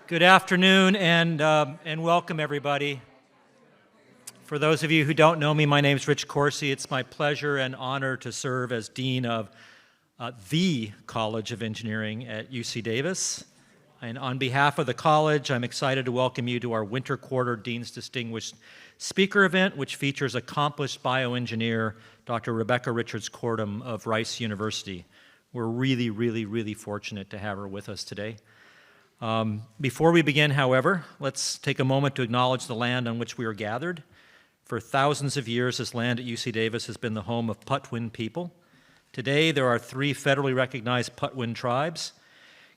Good afternoon and welcome everybody. For those of you who don't know me, my name is Rich Corsi. It's my pleasure and honor to serve as Dean of the College of Engineering at UC Davis. And on behalf of the college, I'm excited to welcome you to our winter quarter Dean's Distinguished Speaker event, which features accomplished bioengineer Dr. Rebecca Richards-Kortum of Rice University. We're really fortunate to have her with us today. Before we begin, however, let's take a moment to acknowledge the land on which we are gathered. For thousands of years, this land at UC Davis has been the home of Patwin people. Today, there are 3 federally recognized Patwin tribes: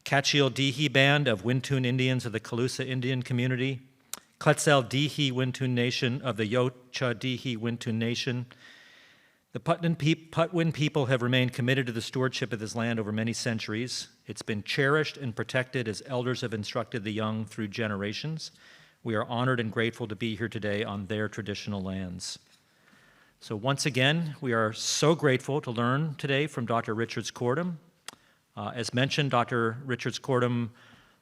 Kachil-Dihi Band of Wintun Indians of the Calusa Indian Community, Quetzal-Dihi Wintun Nation of the Yocha-Dihi Wintun Nation. The Patwin people have remained committed to the stewardship of this land over many centuries. It's been cherished and protected as elders have instructed the young through generations. We are honored and grateful to be here today on their traditional lands. So once again, we are so grateful to learn today from Dr. Richards-Kortum. As mentioned, Dr. Richards-Kortum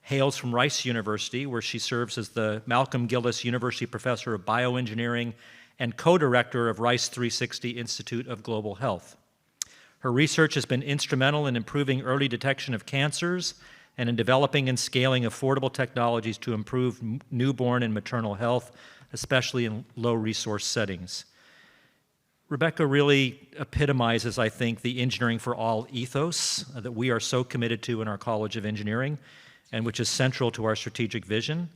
hails from Rice University, where she serves as the Malcolm Gillis University Professor of Bioengineering and co-director of Rice 360 Institute of Global Health. Her research has been instrumental in improving early detection of cancers and in developing and scaling affordable technologies to improve newborn and maternal health, especially in low-resource settings. Rebecca really epitomizes, I think, the engineering for all ethos that we are so committed to in our College of Engineering, and which is central to our strategic vision: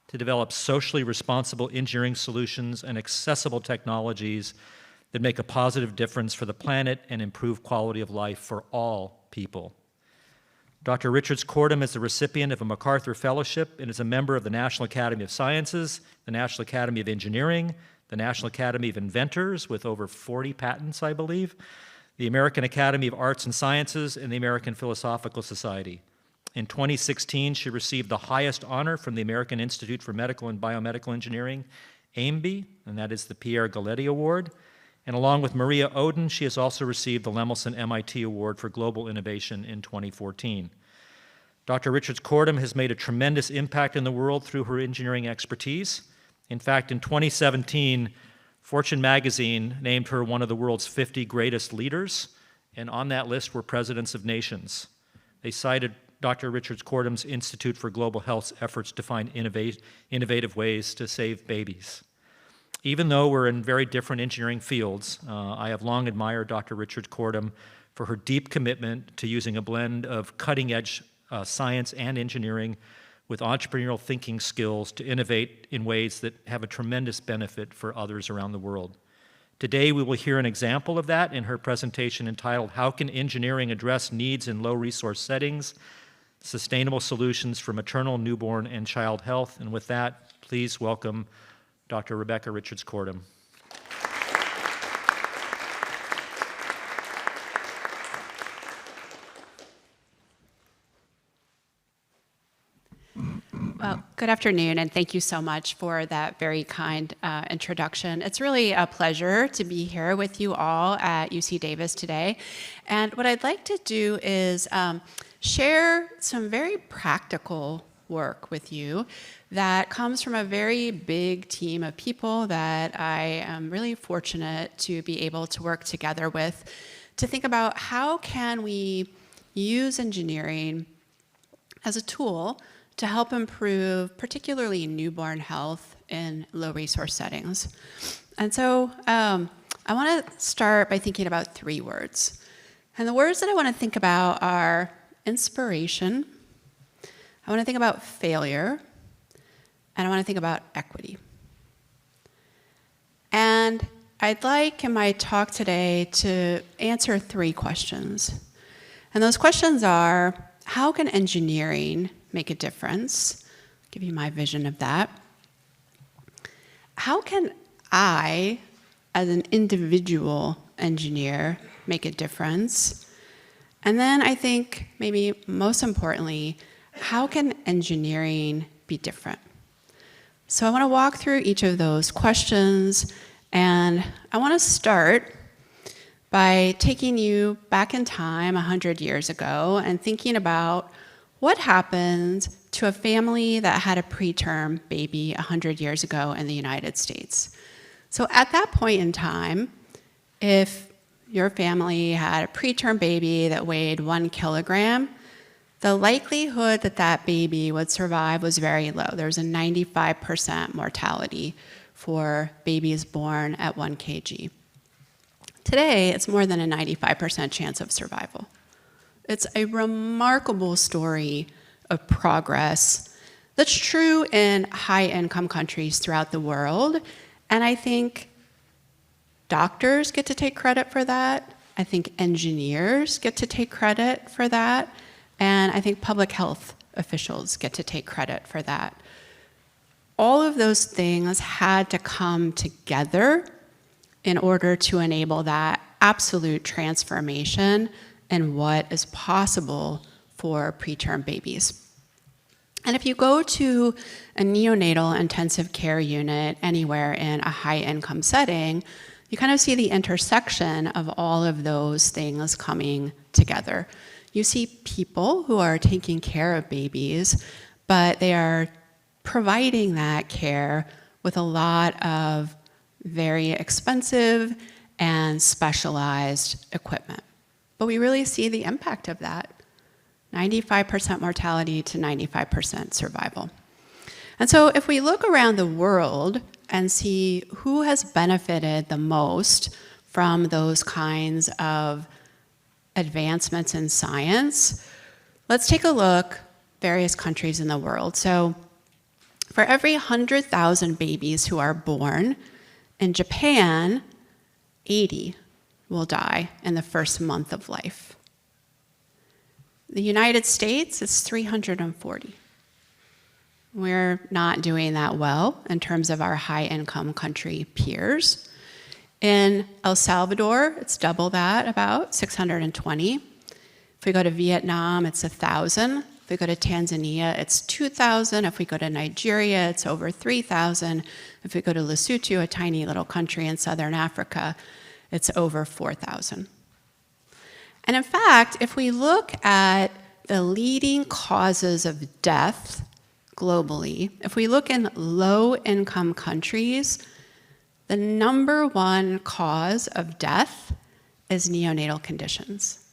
to develop socially responsible engineering solutions and accessible technologies that make a positive difference for the planet and improve quality of life for all people. Dr. Richards-Kortum is the recipient of a MacArthur Fellowship and is a member of the National Academy of Sciences, the National Academy of Engineering, the National Academy of Inventors, with over 40 patents, I believe, the American Academy of Arts and Sciences, and the American Philosophical Society. In 2016, she received the highest honor from the American Institute for Medical and Biomedical Engineering, AIMBE, and that is the Pierre Galletti Award. And along with Maria Oden, she has also received the Lemelson MIT Award for Global Innovation in 2014. Dr. Richards-Kortum has made a tremendous impact in the world through her engineering expertise. In fact, in 2017, Fortune magazine named her one of the world's 50 greatest leaders, and on that list were presidents of nations. They cited Dr. Richards-Kortum's Institute for Global Health's efforts to find innovative ways to save babies. Even though we're in very different engineering fields, I have long admired Dr. Richards-Kortum for her deep commitment to using a blend of cutting-edge science and engineering with entrepreneurial thinking skills to innovate in ways that have a tremendous benefit for others around the world. Today, we will hear an example of that in her presentation entitled, "How Can Engineering Address Needs in Low-Resource Settings? Sustainable Solutions for Maternal, Newborn, and Child Health." And with that, please welcome Dr. Rebecca Richards-Kortum. Well, good afternoon, and thank you so much for that very kind introduction. It's really a pleasure to be here with you all at UC Davis today. And what I'd like to do is share some very practical work with you that comes from a very big team of people that I am really fortunate to be able to work together with to think about how can we use engineering as a tool to help improve particularly newborn health in low-resource settings. And so I want to start by thinking about 3 words. And the words that I want to think about are inspiration, I want to think about failure, and I want to think about equity. And I'd like in my talk today to answer 3 questions. And those questions are, how can engineering make a difference? I'll give you my vision of that. How can I, as an individual engineer, make a difference? And then I think maybe most importantly, how can engineering be different? So I want to walk through each of those questions, and I want to start by taking you back in time 100 years ago and thinking about what happened to a family that had a preterm baby 100 years ago in the United States? So at that point in time, if your family had a preterm baby that weighed 1 kilogram, the likelihood that that baby would survive was very low. There was a 95% mortality for babies born at 1 kg. Today, it's more than a 95% chance of survival. It's a remarkable story of progress that's true in high-income countries throughout the world, and I think doctors get to take credit for that. I think engineers get to take credit for that. And I think public health officials get to take credit for that. All of those things had to come together in order to enable that absolute transformation in what is possible for preterm babies. And if you go to a neonatal intensive care unit anywhere in a high-income setting, you kind of see the intersection of all of those things coming together. You see people who are taking care of babies, but they are providing that care with a lot of very expensive and specialized equipment. But we really see the impact of that. 95% mortality to 95% survival. And so if we look around the world and see who has benefited the most from those kinds of advancements in science, let's take a look various countries in the world. So for every 100,000 babies who are born, in Japan, 80 will die in the first month of life. The United States is 340. We're not doing that well in terms of our high-income country peers. In El Salvador, it's double that, about 620. If we go to Vietnam, it's 1,000. If we go to Tanzania, it's 2,000. If we go to Nigeria, it's over 3,000. If we go to Lesotho, a tiny little country in southern Africa, it's over 4,000. And in fact, if we look at the leading causes of death globally, if we look in low-income countries, the number one cause of death is neonatal conditions.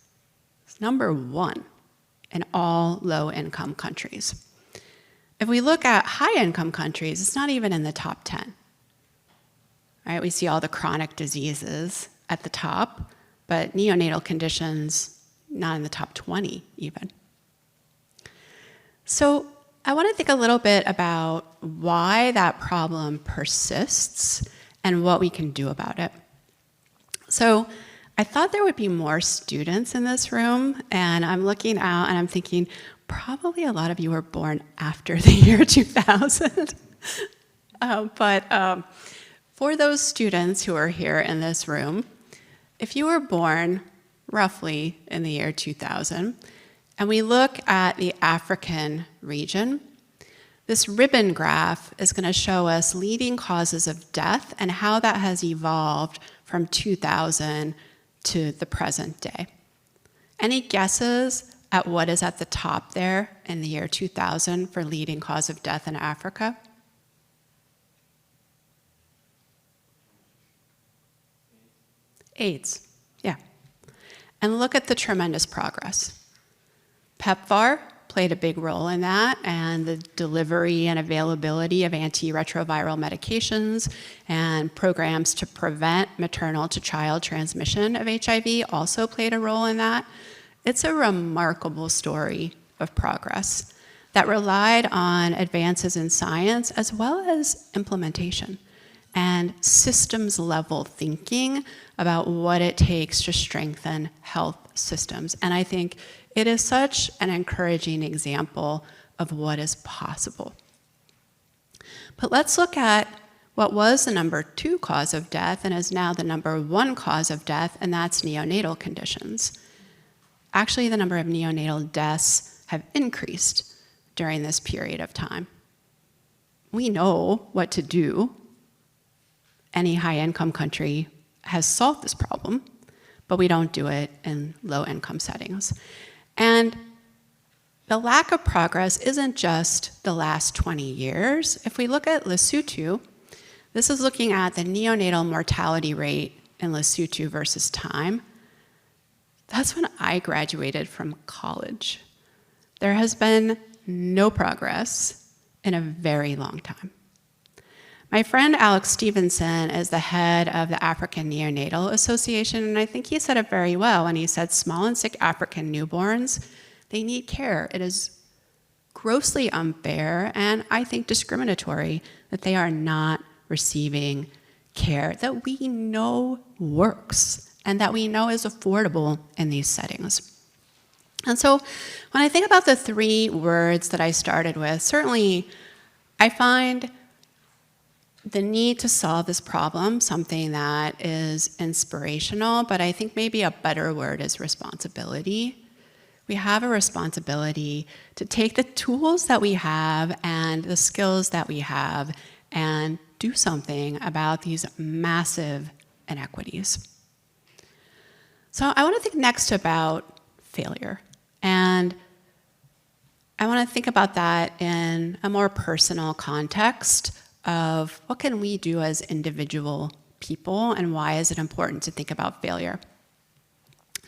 It's number one in all low-income countries. If we look at high-income countries, it's not even in the top 10. Right? We see all the chronic diseases at the top, but neonatal conditions not in the top 20 even. So I want to think a little bit about why that problem persists and what we can do about it. So I thought there would be more students in this room, and I'm looking out and I'm thinking, probably a lot of you were born after the year 2000. But for those students who are here in this room, if you were born roughly in the year 2000, and we look at the African region, this ribbon graph is going to show us leading causes of death and how that has evolved from 2000 to the present day. Any guesses at what is at the top there in the year 2000 for leading cause of death in Africa? AIDS, yeah. And look at the tremendous progress. PEPFAR played a big role in that, and the delivery and availability of antiretroviral medications and programs to prevent maternal to child transmission of HIV also played a role in that. It's a remarkable story of progress that relied on advances in science as well as implementation and systems-level thinking about what it takes to strengthen health systems. And I think it is such an encouraging example of what is possible. But let's look at what was the number 2 cause of death and is now the number 1 cause of death, and that's neonatal conditions. Actually, the number of neonatal deaths have increased during this period of time. We know what to do. Any high-income country has solved this problem, but we don't do it in low-income settings. And the lack of progress isn't just the last 20 years. If we look at Lesotho, this is looking at the neonatal mortality rate in Lesotho versus time. That's when I graduated from college. There has been no progress in a very long time. My friend Alex Stevenson is the head of the African Neonatal Association, and I think he said it very well when he said small and sick African newborns, they need care. It is grossly unfair and I think discriminatory that they are not receiving care that we know works and that we know is affordable in these settings. And so when I think about the three words that I started with, certainly I find the need to solve this problem something that is inspirational, but I think maybe a better word is responsibility. We have a responsibility to take the tools that we have and the skills that we have and do something about these massive inequities. So I want to think next about failure. And I want to think about that in a more personal context of what can we do as individual people and why is it important to think about failure.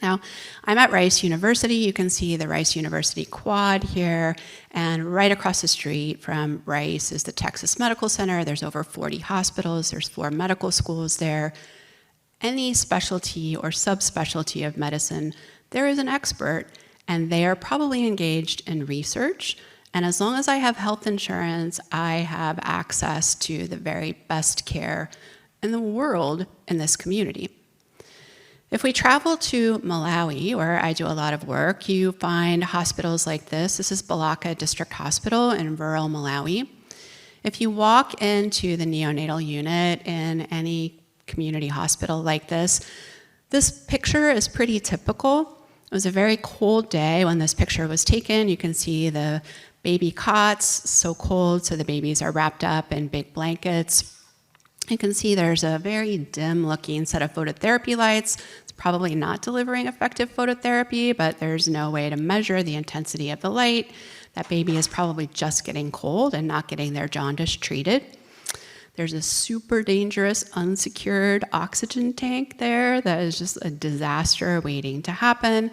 Now, I'm at Rice University. You can see the Rice University quad here, and right across the street from Rice is the Texas Medical Center. There's over 40 hospitals. There's 4 medical schools there. Any specialty or subspecialty of medicine, there is an expert, and they are probably engaged in research. And as long as I have health insurance, I have access to the very best care in the world in this community. If we travel to Malawi, where I do a lot of work, you find hospitals like this. This is Balaka District Hospital in rural Malawi. If you walk into the neonatal unit in any community hospital like this picture is pretty typical. It was a very cold day when this picture was taken. You can see the baby cots, so cold, so the babies are wrapped up in big blankets. You can see there's a very dim-looking set of phototherapy lights. It's probably not delivering effective phototherapy, but there's no way to measure the intensity of the light. That baby is probably just getting cold and not getting their jaundice treated. There's a super dangerous unsecured oxygen tank there that is just a disaster waiting to happen.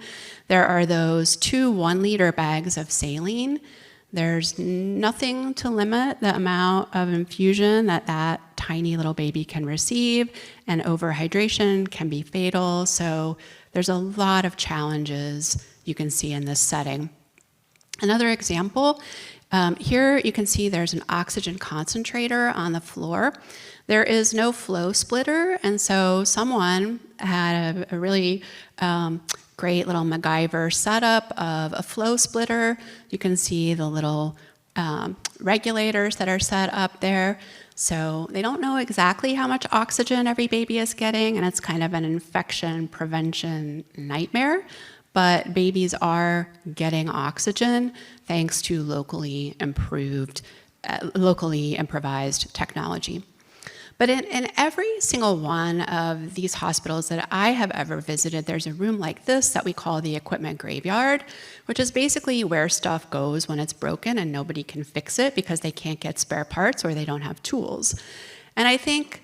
There are those 2 1-liter bags of saline. There's nothing to limit the amount of infusion that tiny little baby can receive, and overhydration can be fatal. So there's a lot of challenges you can see in this setting. Another example, here you can see there's an oxygen concentrator on the floor. There is no flow splitter, and so someone had a really great little MacGyver setup of a flow splitter. You can see the little regulators that are set up there. So they don't know exactly how much oxygen every baby is getting, and it's kind of an infection prevention nightmare. But babies are getting oxygen thanks to locally improvised technology. But in every single one of these hospitals that I have ever visited, there's a room like this that we call the equipment graveyard, which is basically where stuff goes when it's broken and nobody can fix it because they can't get spare parts or they don't have tools. And I think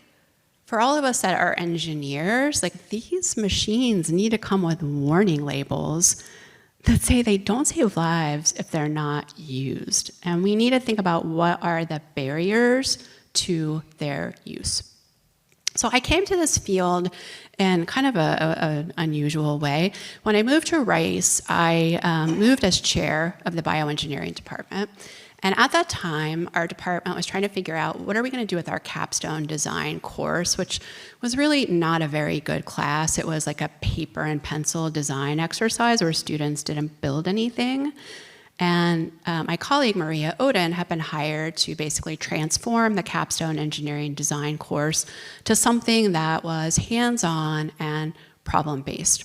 for all of us that are engineers, like these machines need to come with warning labels that say they don't save lives if they're not used. And we need to think about what are the barriers to their use. So I came to this field in kind of an unusual way. When I moved to Rice, I moved as chair of the bioengineering department. And at that time, our department was trying to figure out what are we going to do with our capstone design course, which was really not a very good class. It was like a paper and pencil design exercise where students didn't build anything. And my colleague, Maria Oden, had been hired to basically transform the capstone engineering design course to something that was hands-on and problem-based.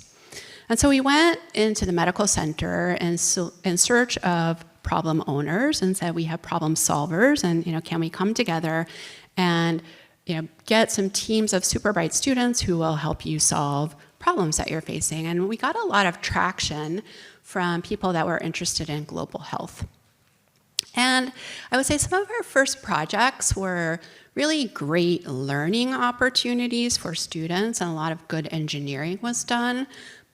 And so we went into the medical center in search of problem owners and said, we have problem solvers, and can we come together and get some teams of super bright students who will help you solve problems that you're facing. And we got a lot of traction from people that were interested in global health. And I would say some of our first projects were really great learning opportunities for students, and a lot of good engineering was done,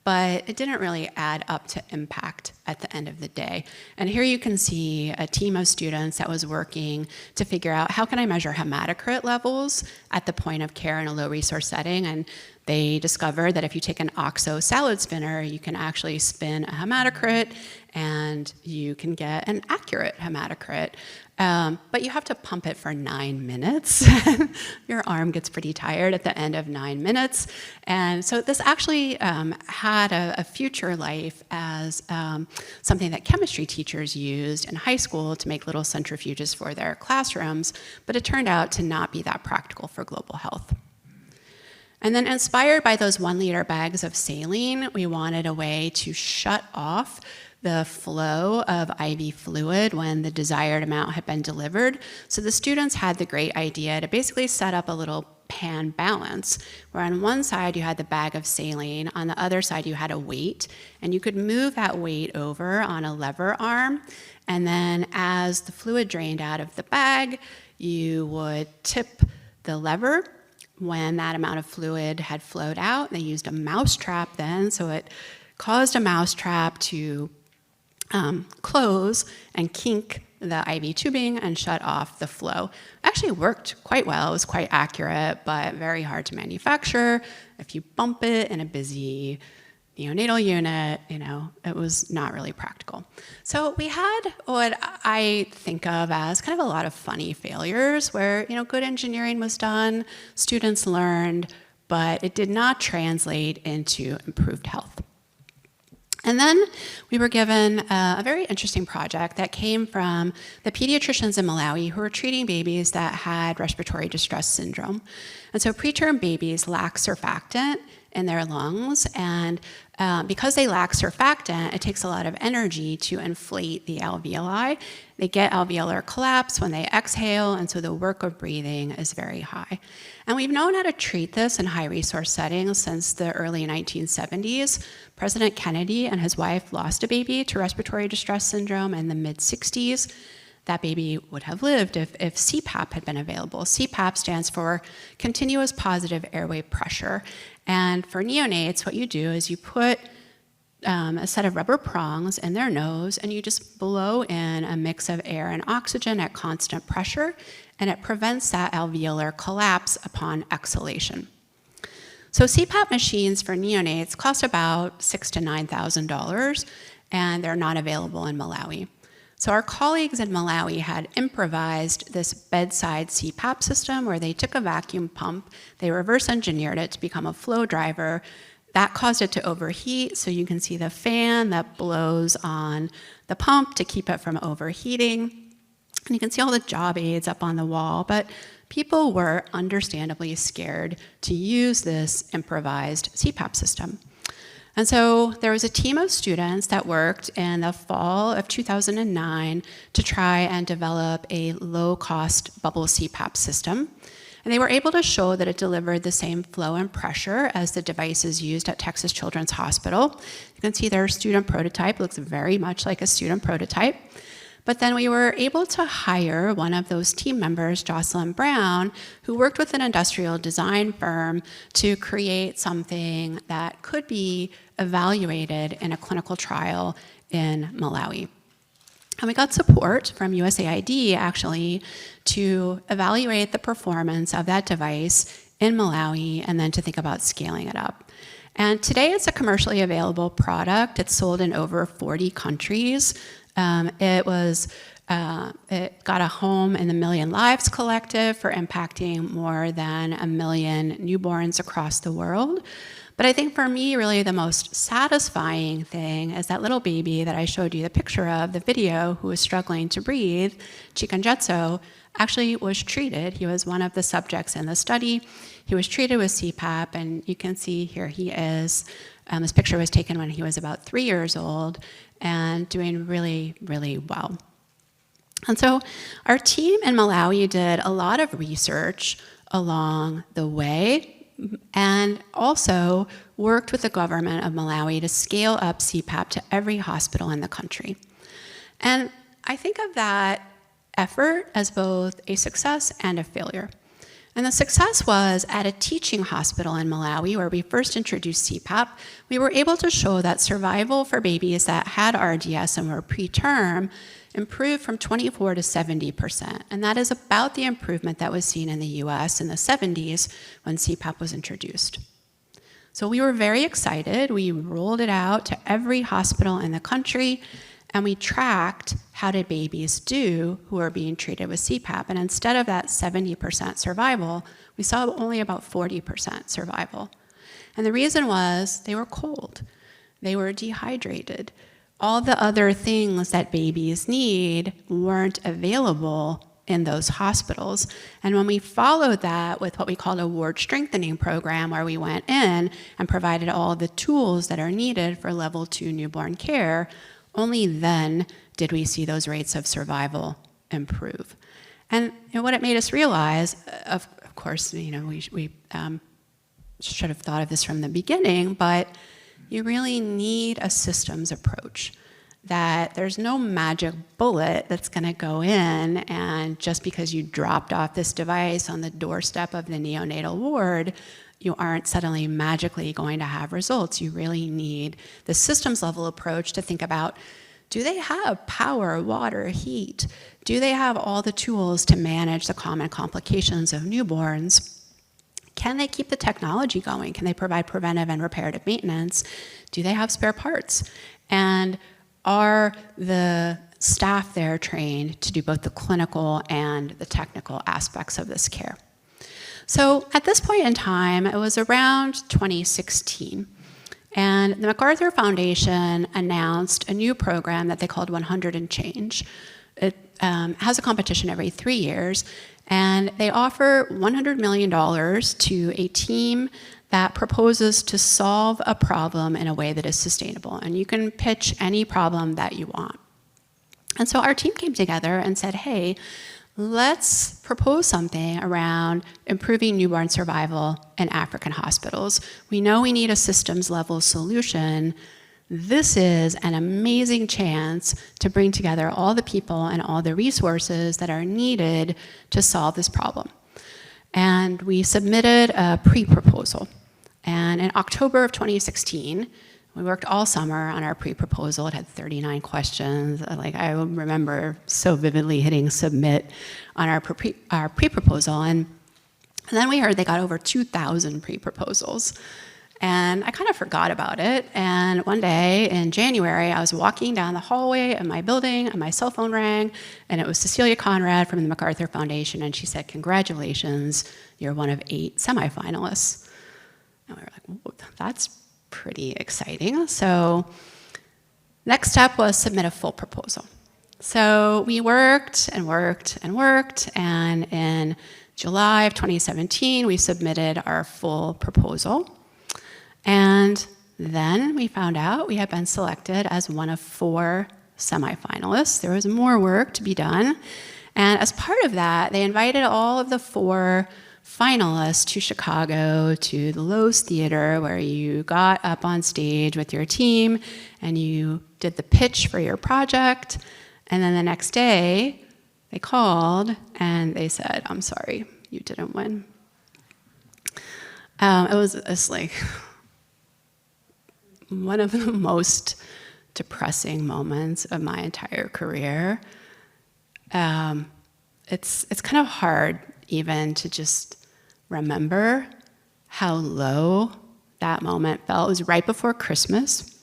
but it didn't really add up to impact at the end of the day. And here you can see a team of students that was working to figure out how can I measure hematocrit levels at the point of care in a low resource setting. And they discovered that if you take an OXO salad spinner, you can actually spin a hematocrit and you can get an accurate hematocrit. But you have to pump it for 9 minutes. Your arm gets pretty tired at the end of 9 minutes. And so this actually had a future life as something that chemistry teachers used in high school to make little centrifuges for their classrooms, but it turned out to not be that practical for global health. And then inspired by those 1-liter bags of saline, we wanted a way to shut off the flow of IV fluid when the desired amount had been delivered. So the students had the great idea to basically set up a little pan balance, where on one side you had the bag of saline, on the other side you had a weight, and you could move that weight over on a lever arm, and then as the fluid drained out of the bag, you would tip the lever. When that amount of fluid had flowed out, they used a mouse trap then, so it caused a mouse trap to close and kink the IV tubing and shut off the flow. Actually worked quite well. It was quite accurate, but very hard to manufacture. If you bump it in a busy neonatal unit, it was not really practical. So we had what I think of as kind of a lot of funny failures where, good engineering was done, students learned, but it did not translate into improved health. And then we were given a very interesting project that came from the pediatricians in Malawi who were treating babies that had respiratory distress syndrome. And so preterm babies lack surfactant in their lungs, and because they lack surfactant, it takes a lot of energy to inflate the alveoli. They get alveolar collapse when they exhale, and so the work of breathing is very high. And we've known how to treat this in high-resource settings since the early 1970s. President Kennedy and his wife lost a baby to respiratory distress syndrome in the mid-60s. That baby would have lived if CPAP had been available. CPAP stands for continuous positive airway pressure. And for neonates, what you do is you put a set of rubber prongs in their nose, and you just blow in a mix of air and oxygen at constant pressure, and it prevents that alveolar collapse upon exhalation. So CPAP machines for neonates cost about $6,000 to $9,000, and they're not available in Malawi. So our colleagues in Malawi had improvised this bedside CPAP system where they took a vacuum pump, they reverse engineered it to become a flow driver. That caused it to overheat, so you can see the fan that blows on the pump to keep it from overheating. And you can see all the job aids up on the wall, but people were understandably scared to use this improvised CPAP system. And so there was a team of students that worked in the fall of 2009 to try and develop a low-cost bubble CPAP system. And they were able to show that it delivered the same flow and pressure as the devices used at Texas Children's Hospital. You can see their student prototype looks very much like a student prototype. But then we were able to hire one of those team members, Jocelyn Brown, who worked with an industrial design firm to create something that could be evaluated in a clinical trial in Malawi. And we got support from USAID, actually, to evaluate the performance of that device in Malawi and then to think about scaling it up. And today it's a commercially available product. It's sold in over 40 countries. It got a home in the Million Lives Collective for impacting more than 1 million newborns across the world. But I think for me, really the most satisfying thing is that little baby that I showed you the picture of, the video, who was struggling to breathe, Chikanjetso, actually was treated. He was one of the subjects in the study. He was treated with CPAP, and you can see here he is. This picture was taken when he was about 3 years old and doing really, really well. And so our team in Malawi did a lot of research along the way and also worked with the government of Malawi to scale up CPAP to every hospital in the country. And I think of that effort as both a success and a failure. And the success was at a teaching hospital in Malawi where we first introduced CPAP, we were able to show that survival for babies that had RDS and were preterm improved from 24 to 70%. And that is about the improvement that was seen in the US in the 70s when CPAP was introduced. So we were very excited. We rolled it out to every hospital in the country, and we tracked how did babies do who were being treated with CPAP. And instead of that 70% survival, we saw only about 40% survival. And the reason was they were cold. They were dehydrated. All the other things that babies need weren't available in those hospitals. And when we followed that with what we called a ward strengthening program, where we went in and provided all the tools that are needed for level 2 newborn care, only then did we see those rates of survival improve. And what it made us realize, of course, we should have thought of this from the beginning, but you really need a systems approach. That there's no magic bullet that's going to go in, and just because you dropped off this device on the doorstep of the neonatal ward, you aren't suddenly magically going to have results. You really need the systems level approach to think about, do they have power, water, heat? Do they have all the tools to manage the common complications of newborns? Can they keep the technology going? Can they provide preventive and reparative maintenance? Do they have spare parts? And are the staff there trained to do both the clinical and the technical aspects of this care? So at this point in time, it was around 2016, and the MacArthur Foundation announced a new program that they called 100 and Change. It has a competition every 3 years, and they offer $100 million to a team that proposes to solve a problem in a way that is sustainable. And you can pitch any problem that you want. And so our team came together and said, hey, let's propose something around improving newborn survival in African hospitals. We know we need a systems level solution. This is an amazing chance to bring together all the people and all the resources that are needed to solve this problem. And we submitted a pre-proposal. And in October of 2016, we worked all summer on our pre-proposal. It had 39 questions. I remember so vividly hitting submit on our pre-proposal. And then we heard they got over 2,000 pre-proposals. And I kind of forgot about it. And one day in January, I was walking down the hallway of my building, and my cell phone rang, and it was Cecilia Conrad from the MacArthur Foundation, and she said, congratulations, you're one of 8 semifinalists. And we were like, whoa, that's pretty exciting. So next step was submit a full proposal. So we worked and worked and worked, and in July of 2017, we submitted our full proposal. And then we found out we had been selected as one of 4 semifinalists. There was more work to be done. And as part of that, they invited all of the 4 finalists to Chicago, to the Lowe's Theater, where you got up on stage with your team and you did the pitch for your project. And then the next day, they called and they said, I'm sorry, you didn't win. It's like one of the most depressing moments of my entire career. It's kind of hard even to just remember how low that moment felt. It was right before Christmas,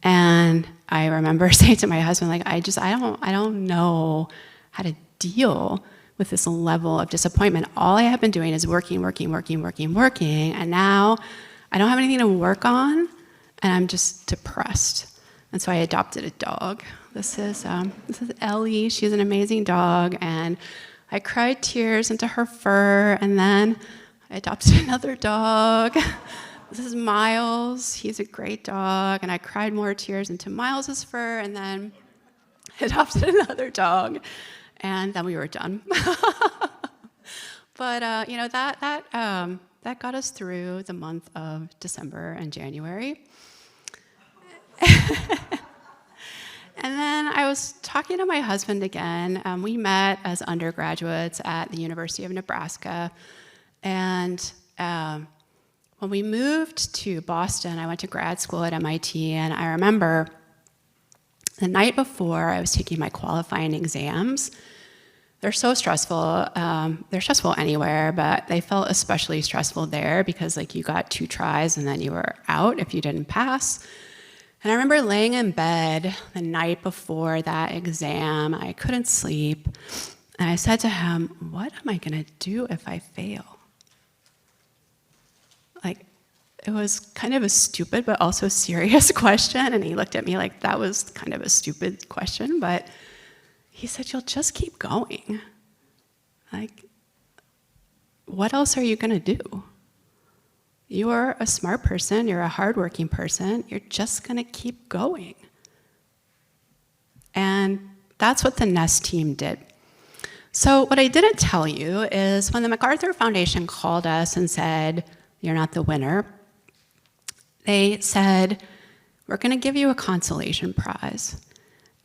and I remember saying to my husband, like, I don't know how to deal with this level of disappointment. All I have been doing is working, and now I don't have anything to work on, and I'm just depressed. And so I adopted a dog. This is Ellie. She's an amazing dog, and I cried tears into her fur, and then I adopted another dog. This is Miles. He's a great dog, and I cried more tears into Miles's fur, and then I adopted another dog, and then we were done. But that that got us through the month of December and January. And then I was talking to my husband again. We met as undergraduates at the University of Nebraska. And when we moved to Boston, I went to grad school at MIT, and I remember the night before I was taking my qualifying exams. They're so stressful. They're stressful anywhere, but they felt especially stressful there because you got 2 tries and then you were out if you didn't pass. And I remember laying in bed the night before that exam. I couldn't sleep. And I said to him, what am I going to do if I fail? It was kind of a stupid but also serious question. And he looked at me like that was kind of a stupid question. But he said, you'll just keep going. What else are you going to do? You're a smart person, you're a hardworking person, you're just going to keep going. And that's what the NEST team did. So what I didn't tell you is when the MacArthur Foundation called us and said, you're not the winner, they said, we're going to give you a consolation prize.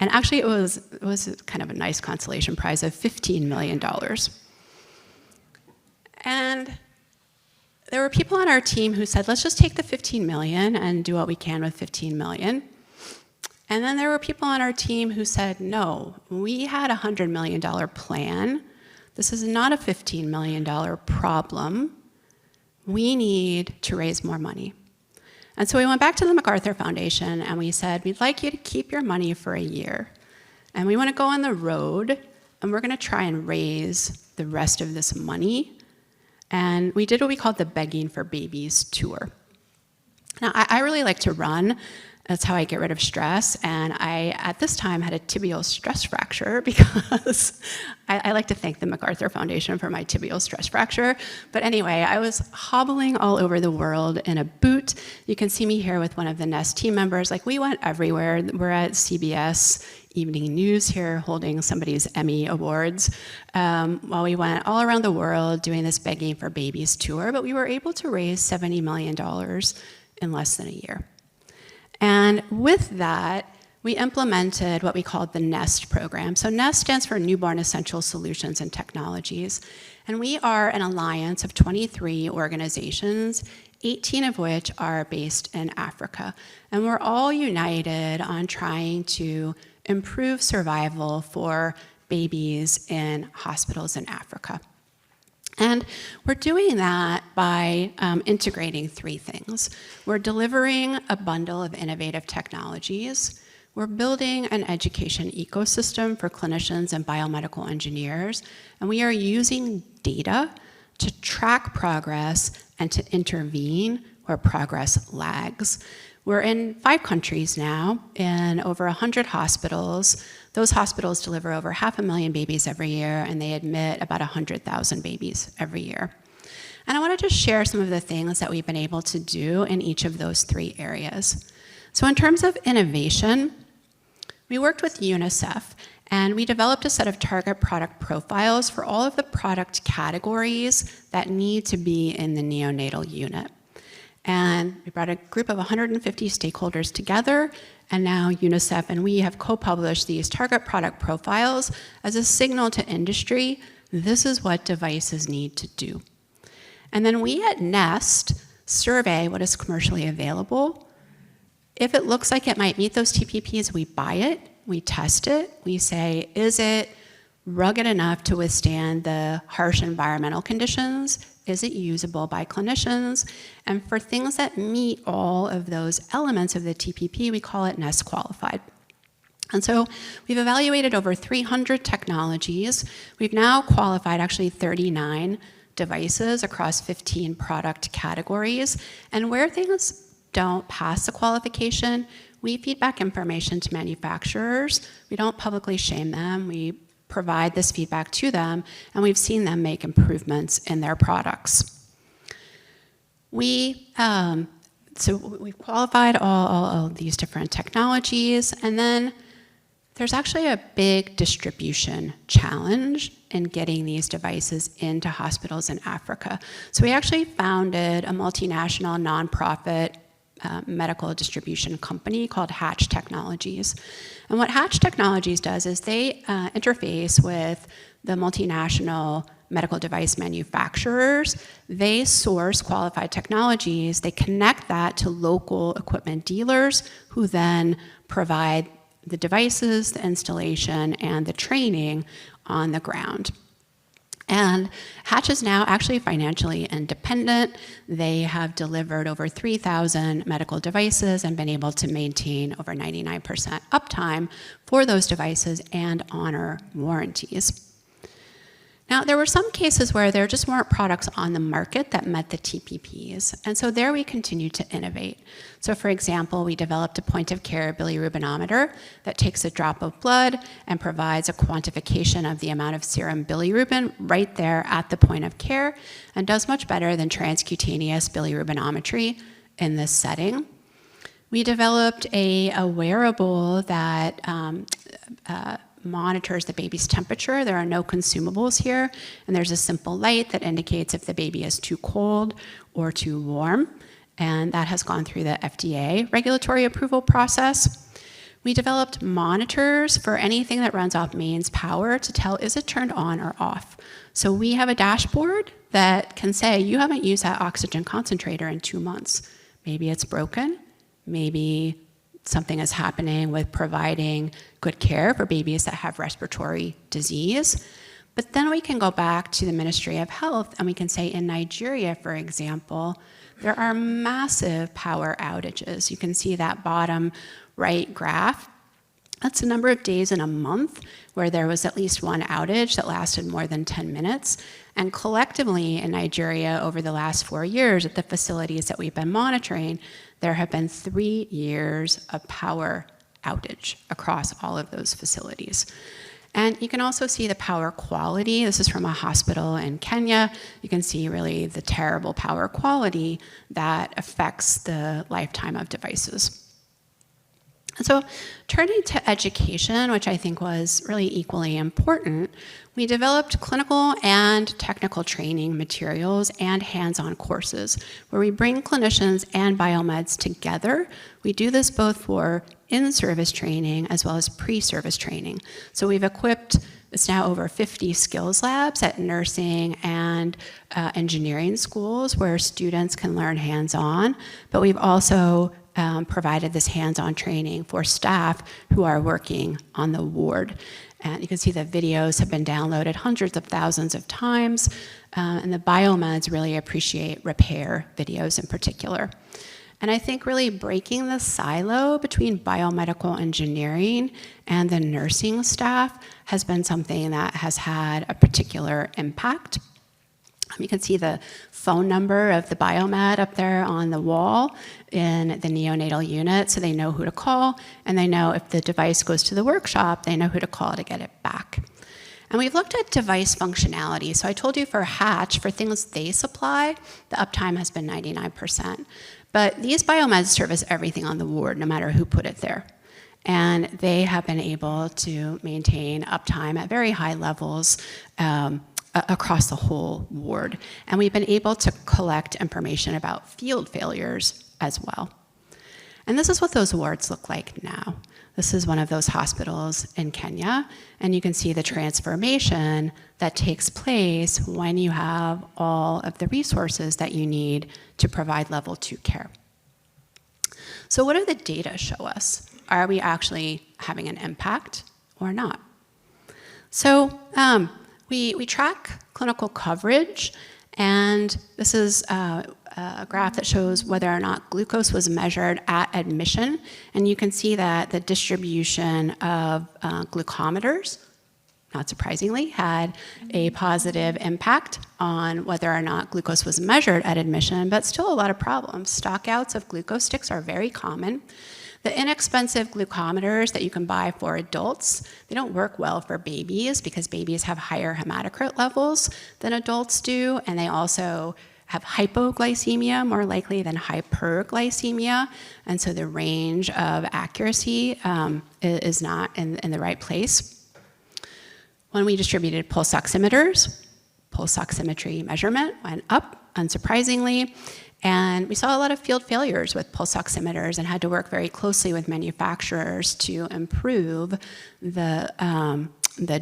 And actually it was kind of a nice consolation prize of $15 million. And there were people on our team who said, let's just take the 15 million and do what we can with 15 million. And then there were people on our team who said, no, we had a $100 million plan. This is not a $15 million problem. We need to raise more money. And so we went back to the MacArthur Foundation and we said, we'd like you to keep your money for a year. And we want to go on the road and we're going to try and raise the rest of this money. And we did what we called the Begging for Babies tour. Now, I really like to run. That's how I get rid of stress. And I, at this time, had a tibial stress fracture because I like to thank the MacArthur Foundation for my tibial stress fracture. But anyway, I was hobbling all over the world in a boot. You can see me here with one of the NEST team members. We went everywhere. We're at CBS Evening News here holding somebody's Emmy Awards while we went all around the world doing this Begging for Babies tour, but we were able to raise $70 million in less than a year. And with that, we implemented what we called the NEST program. So NEST stands for Newborn Essential Solutions and Technologies, and we are an alliance of 23 organizations, 18 of which are based in Africa. And we're all united on trying to improve survival for babies in hospitals in Africa. And we're doing that by integrating 3 things. We're delivering a bundle of innovative technologies. We're building an education ecosystem for clinicians and biomedical engineers. And we are using data to track progress and to intervene where progress lags. We're in 5 countries now, in over 100 hospitals. Those hospitals deliver over 500,000 babies every year, and they admit about 100,000 babies every year. And I want to just share some of the things that we've been able to do in each of those 3 areas. So in terms of innovation, we worked with UNICEF, and we developed a set of target product profiles for all of the product categories that need to be in the neonatal unit. And we brought a group of 150 stakeholders together, and now UNICEF and we have co-published these target product profiles as a signal to industry, this is what devices need to do. And then we at NEST survey what is commercially available. If it looks like it might meet those TPPs, we buy it, we test it, we say, is it rugged enough to withstand the harsh environmental conditions? Is it usable by clinicians? And for things that meet all of those elements of the TPP, we call it NEST qualified. And so we've evaluated over 300 technologies. We've now qualified actually 39 devices across 15 product categories. And where things don't pass the qualification, we feed back information to manufacturers. We don't publicly shame them. We provide this feedback to them, and we've seen them make improvements in their products. So we've qualified all these different technologies, and then there's actually a big distribution challenge in getting these devices into hospitals in Africa. So we actually founded a multinational nonprofit medical distribution company called Hatch Technologies. And what Hatch Technologies does is they interface with the multinational medical device manufacturers. They source qualified technologies, they connect that to local equipment dealers who then provide the devices, the installation, and the training on the ground. And Hatch is now actually financially independent. They have delivered over 3,000 medical devices and been able to maintain over 99% uptime for those devices and honor warranties. Now, there were some cases where there just weren't products on the market that met the TPPs, and so there we continued to innovate. So for example, we developed a point-of-care bilirubinometer that takes a drop of blood and provides a quantification of the amount of serum bilirubin right there at the point of care, and does much better than transcutaneous bilirubinometry in this setting. We developed a wearable that monitors the baby's temperature. There are no consumables here, and there's a simple light that indicates if the baby is too cold or too warm, and that has gone through the FDA regulatory approval process. We developed monitors for anything that runs off mains power to tell, is it turned on or off? So we have a dashboard that can say, you haven't used that oxygen concentrator in 2 months. Maybe it's broken, maybe something is happening with providing good care for babies that have respiratory disease. But then we can go back to the Ministry of Health and we can say in Nigeria, for example, there are massive power outages. You can see that bottom right graph. That's the number of days in a month where there was at least one outage that lasted more than 10 minutes. And collectively in Nigeria over the last 4 years at the facilities that we've been monitoring, there have been 3 years of power outage across all of those facilities. And you can also see the power quality. This is from a hospital in Kenya. You can see really the terrible power quality that affects the lifetime of devices. And so turning to education, which I think was really equally important, we developed clinical and technical training materials and hands-on courses where we bring clinicians and biomeds together. We do this both for in-service training as well as pre-service training. So we've equipped, it's now over 50 skills labs at nursing and engineering schools where students can learn hands-on, but we've also provided this hands-on training for staff who are working on the ward. And you can see the videos have been downloaded hundreds of thousands of times, and the biomeds really appreciate repair videos in particular. And I think really breaking the silo between biomedical engineering and the nursing staff has been something that has had a particular impact. You can see the phone number of the biomed up there on the wall in the neonatal unit, so they know who to call, and they know if the device goes to the workshop, they know who to call to get it back. And we've looked at device functionality. So I told you for Hatch, for things they supply, the uptime has been 99%. But these biomeds service everything on the ward, no matter who put it there. And they have been able to maintain uptime at very high levels across the whole ward. And we've been able to collect information about field failures as well. And this is what those wards look like now. This is one of those hospitals in Kenya, and you can see the transformation that takes place when you have all of the resources that you need to provide level 2 care. So what do the data show us? Are we actually having an impact or not? So we track clinical coverage, and this is a graph that shows whether or not glucose was measured at admission. And you can see that the distribution of glucometers, not surprisingly, had a positive impact on whether or not glucose was measured at admission, but still a lot of problems. Stockouts of glucose sticks are very common. The inexpensive glucometers that you can buy for adults, they don't work well for babies because babies have higher hematocrit levels than adults do, and they also have hypoglycemia more likely than hyperglycemia, and so the range of accuracy is not in the right place. When we distributed pulse oximeters, pulse oximetry measurement went up, unsurprisingly, and we saw a lot of field failures with pulse oximeters and had to work very closely with manufacturers to improve the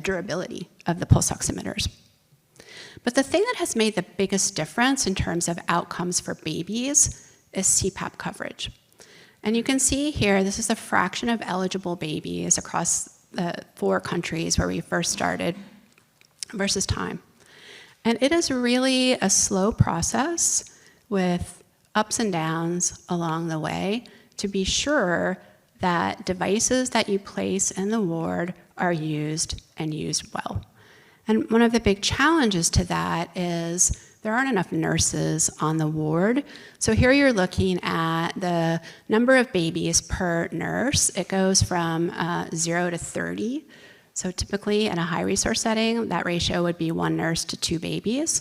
durability of the pulse oximeters. But the thing that has made the biggest difference in terms of outcomes for babies is CPAP coverage. And you can see here, this is the fraction of eligible babies across the 4 countries where we first started versus time. And it is really a slow process with ups and downs along the way to be sure that devices that you place in the ward are used and used well. And one of the big challenges to that is there aren't enough nurses on the ward. So here you're looking at the number of babies per nurse. It goes from 0 to 30. So typically in a high resource setting, that ratio would be 1 nurse to 2 babies.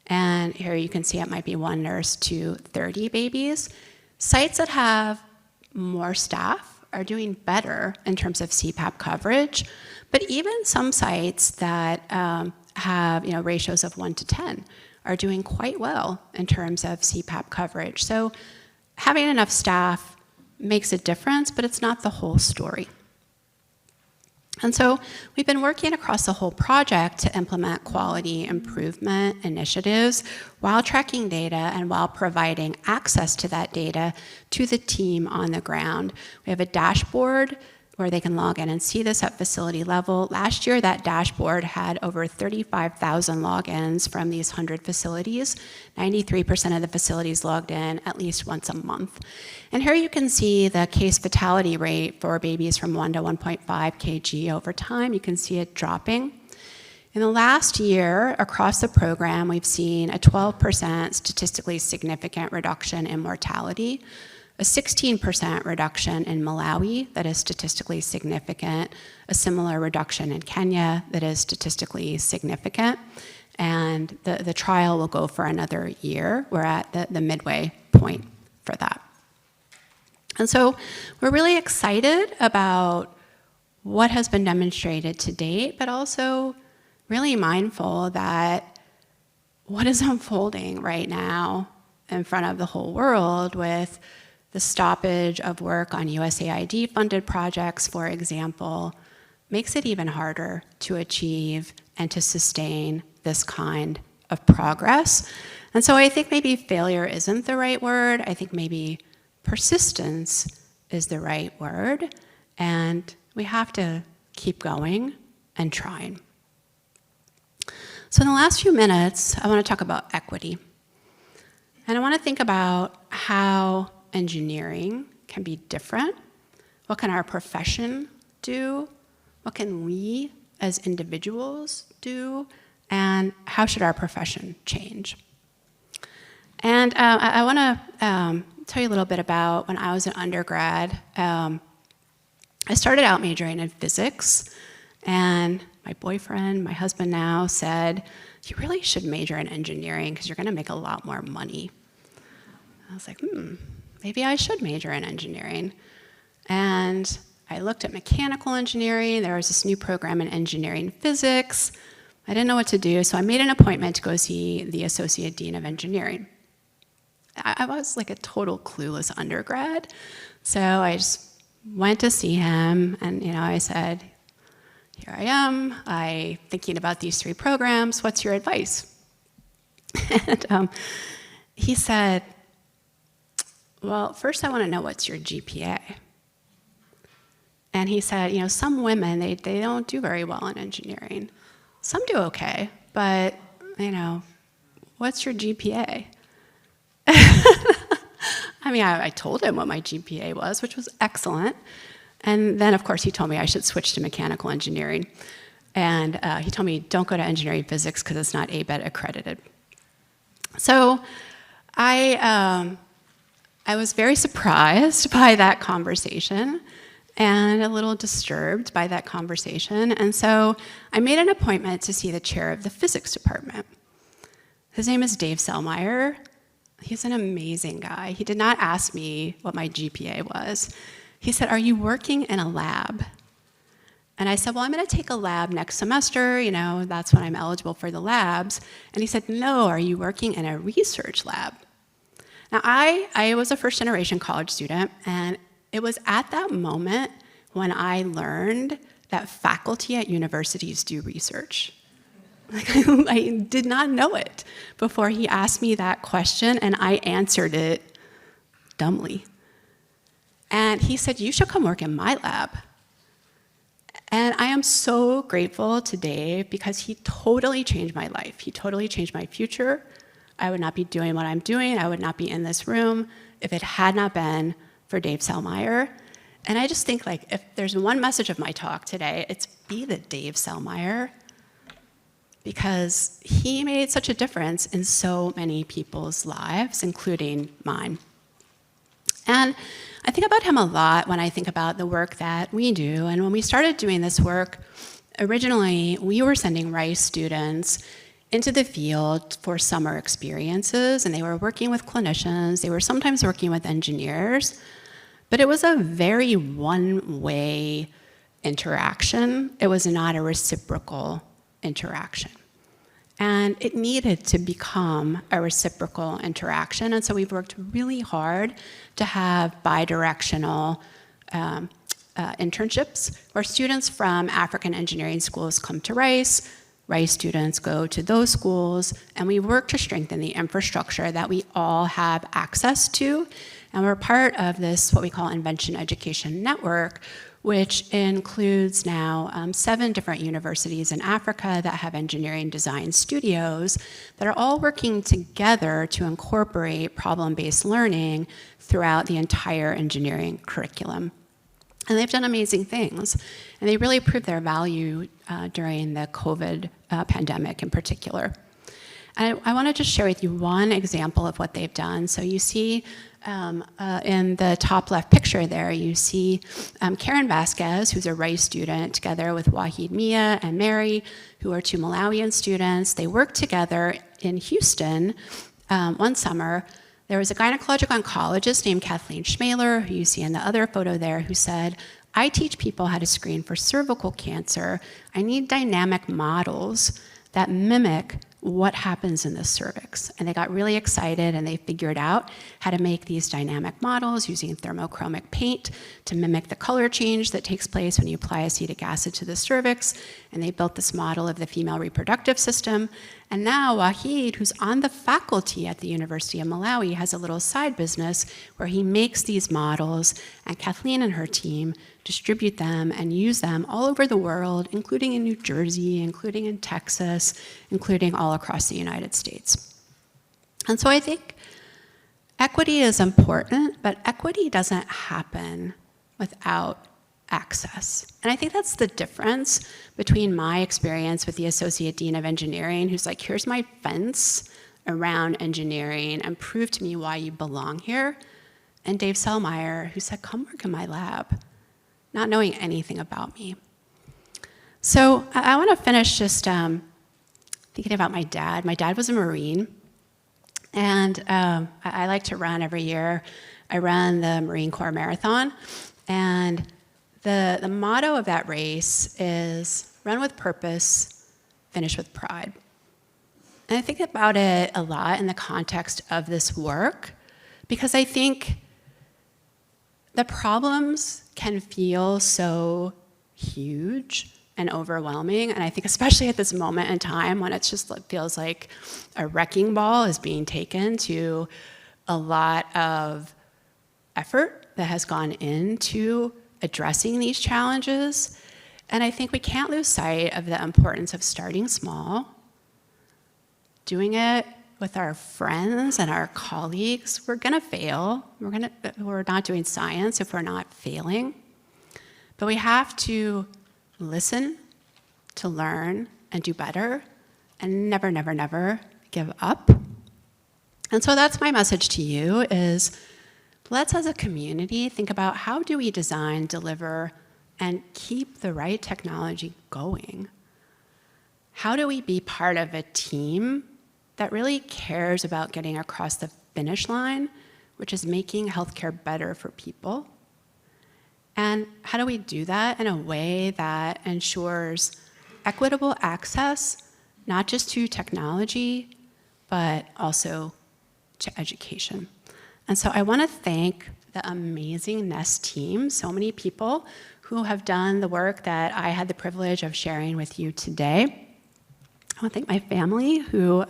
And here you can see it might be 1 nurse to 30 babies. Sites that have more staff are doing better in terms of CPAP coverage. But even some sites that have ratios of 1 to 10 are doing quite well in terms of CPAP coverage. So having enough staff makes a difference, but it's not the whole story. And so we've been working across the whole project to implement quality improvement initiatives while tracking data and while providing access to that data to the team on the ground. We have a dashboard where they can log in and see this at facility level. Last year, that dashboard had over 35,000 logins from these 100 facilities. 93% of the facilities logged in at least once a month. And here you can see the case fatality rate for babies from 1 to 1.5 kg over time. You can see it dropping. In the last year, across the program, we've seen a 12% statistically significant reduction in mortality, a 16% reduction in Malawi that is statistically significant, a similar reduction in Kenya that is statistically significant, and the trial will go for another year. We're at the midway point for that. And so we're really excited about what has been demonstrated to date, but also really mindful that what is unfolding right now in front of the whole world with the stoppage of work on USAID-funded projects, for example, makes it even harder to achieve and to sustain this kind of progress. And so I think maybe failure isn't the right word. I think maybe persistence is the right word. And we have to keep going and trying. So in the last few minutes, I want to talk about equity. And I want to think about how engineering can be different. What can our profession do? What can we as individuals do? And how should our profession change? And I want to tell you a little bit about when I was an undergrad. I started out majoring in physics, and my boyfriend, my husband now, said, you really should major in engineering because you're going to make a lot more money. I was like, maybe I should major in engineering. And I looked at mechanical engineering. There was this new program in engineering physics. I didn't know what to do, so I made an appointment to go see the Associate Dean of Engineering. I was like a total clueless undergrad, so I just went to see him, and I said, here I am, I'm thinking about these 3 programs, what's your advice? And he said, well, first I want to know what's your GPA. And he said, some women, they don't do very well in engineering. Some do okay, but, what's your GPA? I mean, I told him what my GPA was, which was excellent. And then, of course, he told me I should switch to mechanical engineering. And he told me, don't go to engineering physics because it's not ABET accredited. So I was very surprised by that conversation and a little disturbed by that conversation. And so I made an appointment to see the chair of the physics department. His name is Dave Sellmeyer. He's an amazing guy. He did not ask me what my GPA was. He said, "Are you working in a lab?" And I said, "Well, I'm going to take a lab next semester. That's when I'm eligible for the labs." And he said, "No, are you working in a research lab?" Now, I was a first-generation college student, and it was at that moment when I learned that faculty at universities do research. I did not know it before he asked me that question, and I answered it dumbly. And he said, "You should come work in my lab." And I am so grateful to Dave because he totally changed my life. He totally changed my future. I would not be doing what I'm doing. I would not be in this room if it had not been for Dave Sellmeyer. And I just think, if there's one message of my talk today, it's be the Dave Sellmeyer, because he made such a difference in so many people's lives, including mine. And I think about him a lot when I think about the work that we do. And when we started doing this work, originally we were sending Rice students into the field for summer experiences, and they were working with clinicians, they were sometimes working with engineers, but it was a very one-way interaction. It was not a reciprocal interaction. And it needed to become a reciprocal interaction, and so we've worked really hard to have bidirectional internships where students from African engineering schools come to Rice students go to those schools, and we work to strengthen the infrastructure that we all have access to. And we're part of this, what we call Invention Education Network, which includes now 7 different universities in Africa that have engineering design studios that are all working together to incorporate problem-based learning throughout the entire engineering curriculum. And they've done amazing things, and they really proved their value during the COVID pandemic in particular. And I want to just share with you one example of what they've done. So you see in the top left picture there, you see Karen Vasquez, who's a Rice student, together with Wahid Mia and Mary, who are 2 Malawian students. They worked together in Houston one summer. There was a gynecologic oncologist named Kathleen Schmaler, who you see in the other photo there, who said, "I teach people how to screen for cervical cancer. I need dynamic models that mimic what happens in the cervix." And they got really excited, and they figured out how to make these dynamic models using thermochromic paint to mimic the color change that takes place when you apply acetic acid to the cervix. And they built this model of the female reproductive system. And now Wahid, who's on the faculty at the University of Malawi, has a little side business where he makes these models, and Kathleen and her team distribute them and use them all over the world, including in New Jersey, including in Texas, including all across the United States. And so I think equity is important, but equity doesn't happen without access. And I think that's the difference between my experience with the Associate Dean of Engineering, who's like, "Here's my fence around engineering, and prove to me why you belong here," and Dave Sellmeyer, who said, "Come work in my lab," not knowing anything about me. So I want to finish just thinking about my dad. My dad was a Marine, and I like to run every year. I run the Marine Corps Marathon, and the motto of that race is run with purpose, finish with pride. And I think about it a lot in the context of this work, because I think the problems can feel so huge and overwhelming, and I think especially at this moment in time when it feels like a wrecking ball is being taken to a lot of effort that has gone into addressing these challenges. And I think we can't lose sight of the importance of starting small, doing it with our friends and our colleagues. We're gonna fail. We're not doing science if we're not failing. But we have to listen, to learn, and do better, and never, never, never give up. And so that's my message to you is, let's as a community think about how do we design, deliver, and keep the right technology going? How do we be part of a team that really cares about getting across the finish line, which is making healthcare better for people. And how do we do that in a way that ensures equitable access, not just to technology, but also to education? And so I want to thank the amazing NEST team, so many people who have done the work that I had the privilege of sharing with you today. I want to thank my family, who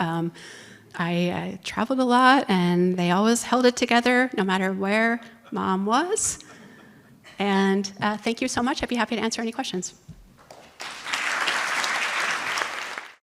I traveled a lot, and they always held it together no matter where Mom was. And thank you so much. I'd be happy to answer any questions.